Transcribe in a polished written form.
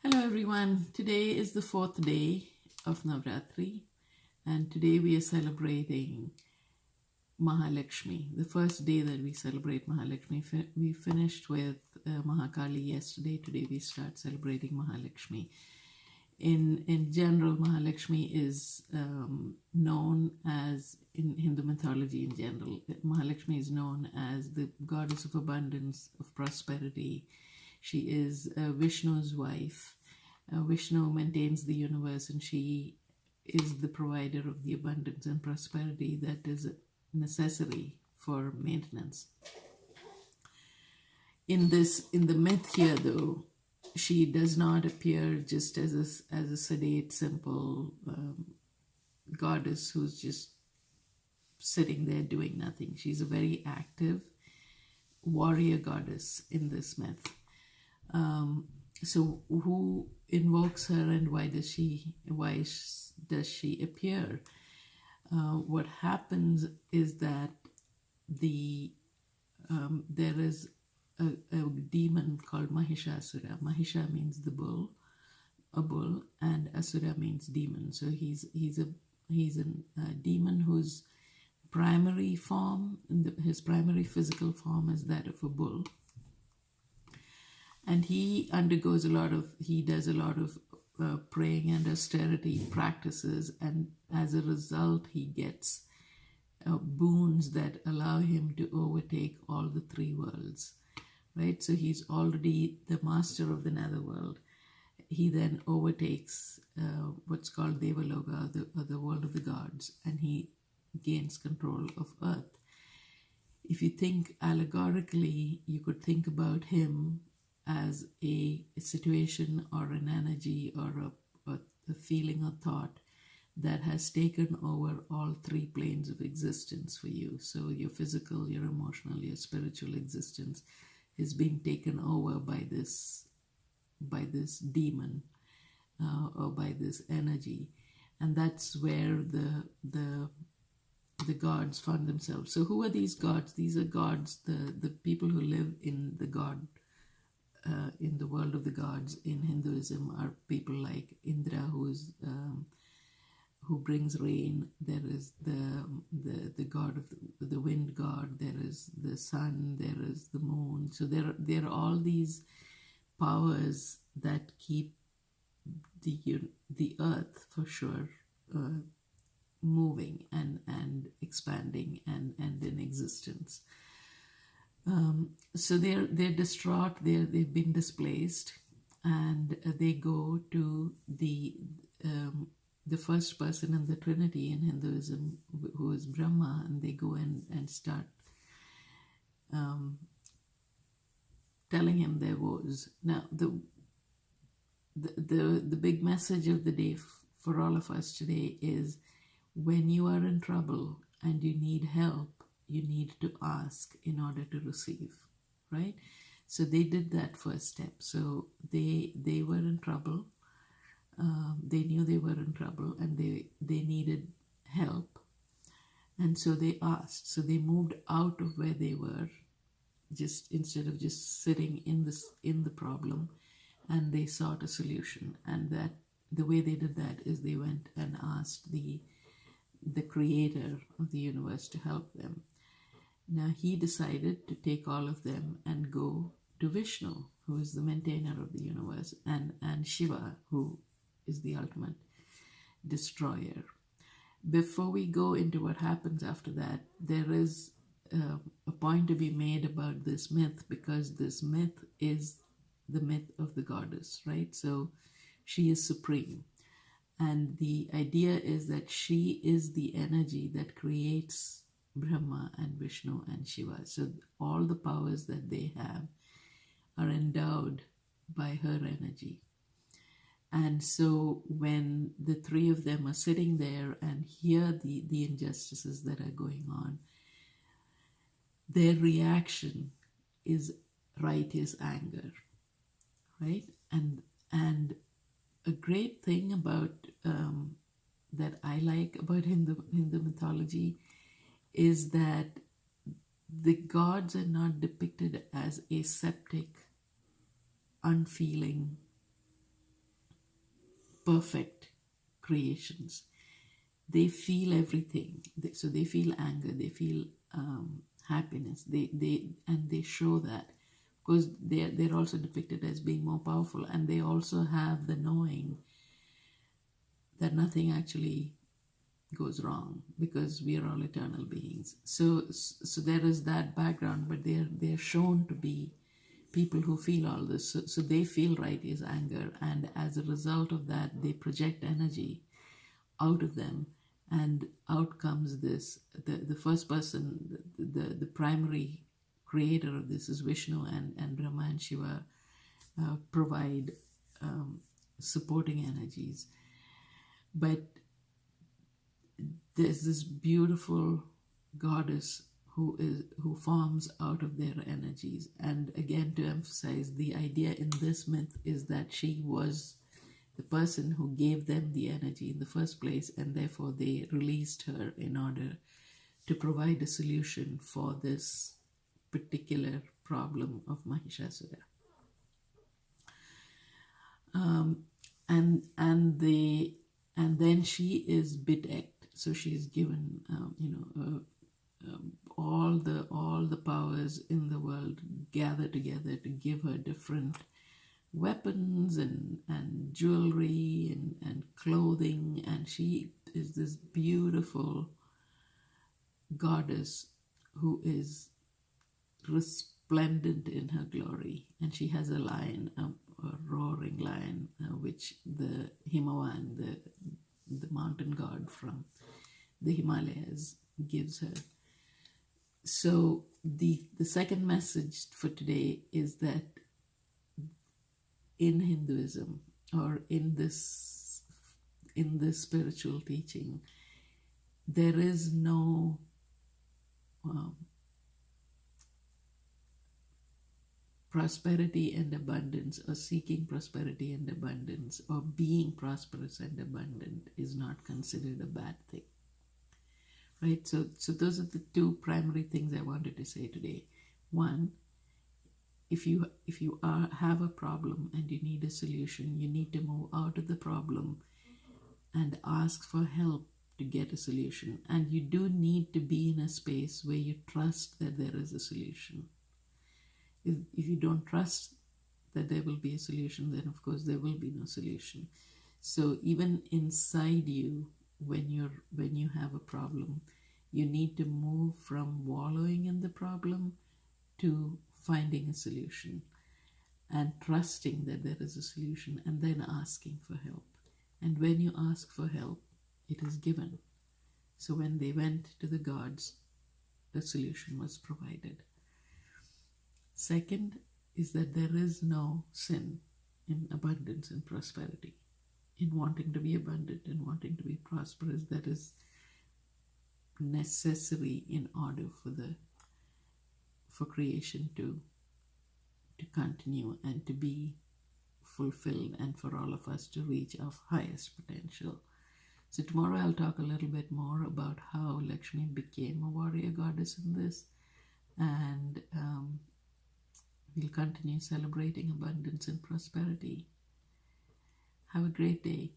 Hello everyone. Today is the fourth day of Navratri, and today we are celebrating Mahalakshmi. The first day that we celebrate Mahalakshmi, we finished with Mahakali yesterday. Today we start celebrating Mahalakshmi. In general, Mahalakshmi is known as, in Hindu mythology in general, Mahalakshmi is known as the goddess of abundance, of prosperity. She is Vishnu's wife. Vishnu maintains the universe, and she is the provider of the abundance and prosperity that is necessary for maintenance. In the myth here, though, she does not appear just as a sedate, simple goddess who's just sitting there doing nothing. She's a very active warrior goddess in this myth. So who invokes her, and why does she appear? What happens is that there is a demon called Mahishasura. Mahisha means the bull, a bull, and Asura means demon. So he's a demon whose primary form, his primary physical form is that of a bull. And he does a lot of praying and austerity practices, and as a result he gets boons that allow him to overtake all the three worlds, right? So he's already the master of the netherworld. He then overtakes what's called Devaloka, the world of the gods, and he gains control of earth. If you think allegorically, you could think about him as a situation or an energy or a feeling or thought that has taken over all three planes of existence for you. So your physical, your emotional, your spiritual existence is being taken over by this demon or by this energy, and that's where the gods found themselves. So who are these gods? These are gods, the people who live in the god. In the world of the gods in Hinduism are people like Indra, who brings rain. There is the god of the wind god. There is the sun. There is the moon. So there are all these powers that keep the earth for sure moving and expanding and in existence. So they're distraught. They've been displaced, and they go to the first person in the Trinity in Hinduism, who is Brahma, and they go and start telling him their woes. Now, the big message of the day for all of us today is, when you are in trouble and you need help, you need to ask in order to receive, right? So they did that first step. So they were in trouble. They knew they were in trouble, and they needed help, and so they asked. So they moved out of where they were, just instead of just sitting in the problem, and they sought a solution. And that the way they did that is they went and asked the creator of the universe to help them. Now he decided to take all of them and go to Vishnu, who is the maintainer of the universe, and Shiva, who is the ultimate destroyer. Before we go into what happens after that, there is a point to be made about this myth, because this myth is the myth of the goddess, right? So she is supreme. And the idea is that she is the energy that creates Brahma and Vishnu and Shiva. So all the powers that they have are endowed by her energy. And so when the three of them are sitting there and hear the injustices that are going on, their reaction is righteous anger, right? And a great thing about that I like about Hindu mythology is that the gods are not depicted as aseptic, unfeeling perfect creations. They feel everything. So they feel anger, they feel happiness. They show that because they're also depicted as being more powerful, and they also have the knowing that nothing actually goes wrong because we are all eternal beings. So there is that background, but they're shown to be people who feel all this. So they feel right is anger, and as a result of that, they project energy out of them, and out comes this. The first person, the primary creator of this is Vishnu, and Brahma and Shiva provide supporting energies. But there's this beautiful goddess who forms out of their energies. And again, to emphasize, the idea in this myth is that she was the person who gave them the energy in the first place, and therefore they released her in order to provide a solution for this particular problem of Mahishasura. And then she is bedecked, so she is given all the powers in the world gather together to give her different weapons and jewelry and clothing, and she is this beautiful goddess who is resplendent in her glory. And she has a lion, a roaring lion, which the Himavan, the mountain god from the Himalayas, gives her. So the second message for today is that in Hinduism, or in this spiritual teaching, there is no prosperity and abundance, or seeking prosperity and abundance, or being prosperous and abundant is not considered a bad thing. Right? So those are the two primary things I wanted to say today. One, if you have a problem and you need a solution, you need to move out of the problem and ask for help to get a solution. And you do need to be in a space where you trust that there is a solution. If you don't trust that there will be a solution, then of course there will be no solution. So even inside you, when you have a problem, you need to move from wallowing in the problem to finding a solution and trusting that there is a solution, and then asking for help. And when you ask for help, it is given. So when they went to the gods, the solution was provided. Second is that there is no sin in abundance and prosperity. In wanting to be abundant and wanting to be prosperous, that is necessary in order for creation to continue and to be fulfilled, and for all of us to reach our highest potential. So tomorrow I'll talk a little bit more about how Lakshmi became a warrior goddess in this, and we'll continue celebrating abundance and prosperity. Have a great day.